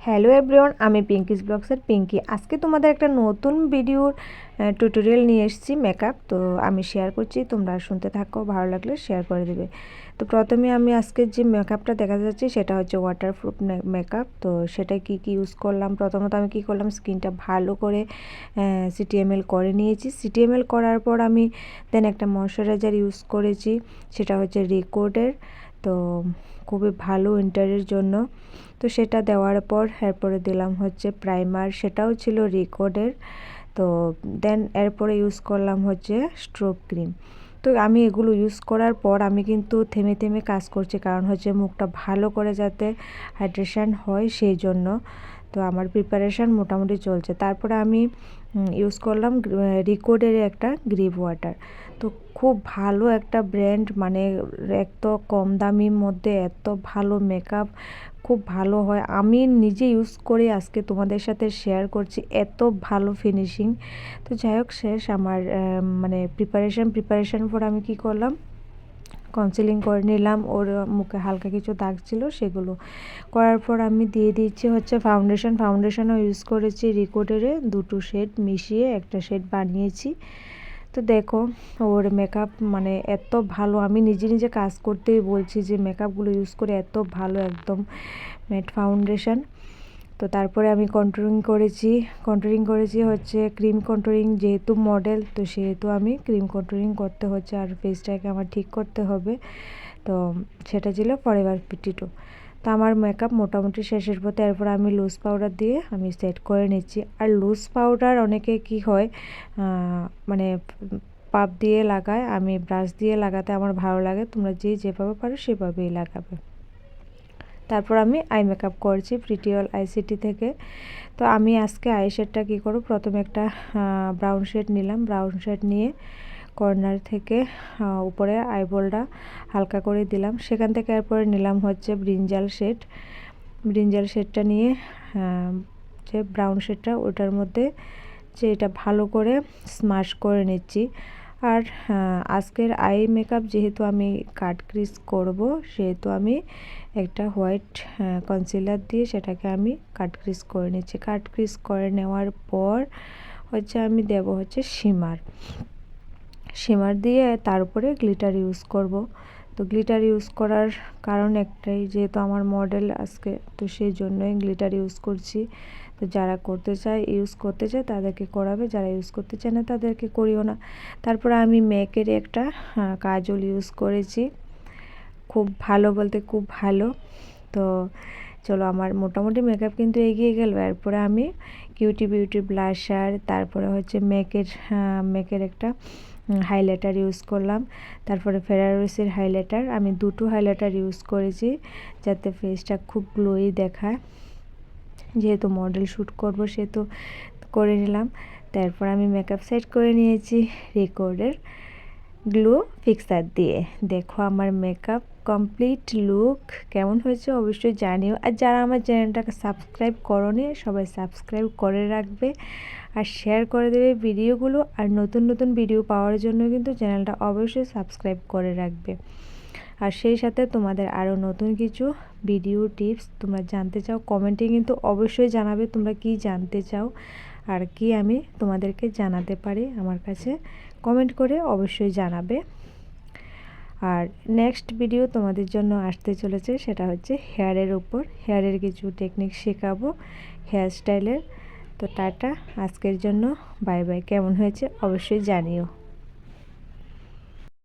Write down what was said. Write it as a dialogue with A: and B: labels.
A: Hello everyone, আমি পিঙ্কিস ব্লগসের পিঙ্কি। আজকে তোমাদের একটা নতুন ভিডিওর টিউটোরিয়াল নিয়ে এসেছি মেকআপ। তো আমি শেয়ার করছি, তোমরা শুনতে থাকো, ভালো লাগলে শেয়ার করে দেবে। তো প্রথমে আমি আজকে যে মেকআপটা দেখা যাচ্ছে সেটা হচ্ছে ওয়াটারপ্রুফ মেকআপ। তো সেটা কি ইউজ করলাম, প্রথমত আমি কি করলাম, স্কিনটা ভালো করে সিটিএমএল করে নিয়েছি। সিটিএমএল করার পর আমি দেন একটা ময়শ্চারাইজার ইউজ করেছি, সেটা হচ্ছে রিকোডের। তো খুবই ভালো উইন্টারের জন্য। তো সেটা দেওয়ার পর এরপরে দিলাম হচ্ছে প্রাইমার, সেটাও ছিল রিকোডের। তো দেন এরপরে ইউজ করলাম হচ্ছে স্ট্রোব ক্রিম। তো আমি এগুলো ইউজ করার পর আমি কিন্তু থেমে থেমে কাজ করছি, কারণ হচ্ছে মুখটা ভালো করে যাতে হাইড্রেশন হয় সেই জন্য। তো আমার প্রিপারেশান মোটামুটি চলছে। তারপরে আমি ইউজ করলাম রিকোডের একটা গ্রিপ ওয়াটার। তো খুব ভালো একটা ব্র্যান্ড, মানে এত কম দামির মধ্যে এত ভালো মেকআপ খুব ভালো হয়। আমি নিজে ইউজ করে আজকে তোমাদের সাথে শেয়ার করছি, এত ভালো ফিনিশিং। তো যাই হোক, শেষ আমার মানে প্রিপারেশান পর আমি কি করলাম, কনসিলিং করে নিলাম। ওর মুখে হালকা কিছু দাগ ছিল, সেগুলো করার পর আমি দিয়ে দিচ্ছি হচ্ছে ফাউন্ডেশনও ইউজ করেছি রিকোডেরে, দুটো শেড মিশিয়ে একটা শেড বানিয়েছি। তো দেখো ওর মেকআপ মানে এত ভালো, আমি নিজে নিজে কাজ করতেই বলছি যে মেকআপগুলো ইউজ করে এত ভালো, একদম ম্যাট ফাউন্ডেশন। তো তারপরে আমি কন্ট্রোলিং করেছি হচ্ছে ক্রিম কন্ট্রোলিং, যেহেতু মডেল তো সেহেতু আমি ক্রিম কন্ট্রোলিং করতে হচ্ছে, আর ফেসটাকে আমার ঠিক করতে হবে। তো সেটা ছিল ফরএভার 52। তো আমার মেকআপ মোটামুটি শেষের পথে। এরপর আমি লুজ পাউডার দিয়ে আমি সেট করে নিচ্ছি। আর লুজ পাউডার অনেকে কি হয় মানে পাপ দিয়ে লাগায়, আমি ব্রাশ দিয়ে লাগাতে আমার ভালো লাগে। তোমরা যেভাবে পারো সেভাবেই লাগাবে। তারপর আমি আই মেকআপ করছি প্রিটিঅল আইসিটি থেকে। তো আমি আজকে আই শেডটা কী করব, প্রথমে একটা ব্রাউন শেড নিলাম। ব্রাউন শেড নিয়ে কর্নার থেকে উপরে আইবলটা হালকা করে দিলাম। সেখান থেকে এরপরে নিলাম হচ্ছে ব্রিঞ্জাল শেডটা নিয়ে যে ব্রাউন শেডটা ওটার মধ্যে যে এটা ভালো করে স্মাশ করে নিচ্ছি। আর আজকের আই মেকআপ যেহেতু আমি কাট ক্রিজ করব, সেহেতু আমি একটা হোয়াইট কনসিলার দিয়ে সেটাকে আমি কাট ক্রিজ করে নিচ্ছি। কাট ক্রিজ করে নেওয়ার পর হচ্ছে আমি দেব হচ্ছে শিমার দিয়ে তার উপরে গ্লিটার ইউজ করব। তো গ্লিটার ইউজ করার কারণ একটাই, যেহেতু আমার মডেল আজকে, তো সেই জন্যই গ্লিটার ইউজ করছি। তো যারা ইউজ করতে চায় তাদেরকে করাবে, যারা ইউজ করতে চায় না তাদেরকে করিও না। তারপরে আমি মেকের একটা কাজল ইউজ করেছি, খুব ভালো বলতে খুব ভালো। তো চলো, আমার মোটামুটি মেকআপ কিন্তু এগিয়ে গেল। এরপরে আমি কিউটি বিউটি ব্লাশার, তারপরে হচ্ছে মেকের একটা হাইলাইটার ইউজ করলাম। তারপরে ফেরারোসের হাইলাইটার, আমি দুটো হাইলাইটার ইউজ করেছি যাতে ফেসটা খুব গ্লোই দেখায়। যেহেতু মডেল শ্যুট করব সেহেতু করে নিলাম। তারপর আমি মেকআপ সেট করে নিয়েছি রিকোডের গ্লো ফিক্সার দিয়ে। দেখো আমার মেকআপ কমপ্লিট লুক কেমন হয়েছে অবশ্যই জানিও। আর যারা আমার চ্যানেলটাকে সাবস্ক্রাইব করোনি, সবাই সাবস্ক্রাইব করে রাখবে আর শেয়ার করে দেবে ভিডিওগুলো। আর নতুন নতুন ভিডিও পাওয়ার জন্য কিন্তু চ্যানেলটা অবশ্যই সাবস্ক্রাইব করে রাখবে। আর সেই সাথে তোমাদের আরও নতুন কিছু ভিডিও টিপস তোমরা জানতে চাও, কমেন্টে কিন্তু অবশ্যই জানাবে তোমরা কি জানতে চাও আর কি আমি তোমাদেরকে জানাতে পারি। আমার কাছে কমেন্ট করে অবশ্যই জানাবে। আর নেক্সট ভিডিও তোমাদের জন্য আসতে চলেছে, সেটা হচ্ছে হেয়ারের উপর, হেয়ারের কিছু টেকনিক শেখাবো হেয়ার স্টাইলের। তো টাটা, আজকের জন্য বাই বাই। কেমন হয়েছে অবশ্যই জানিও।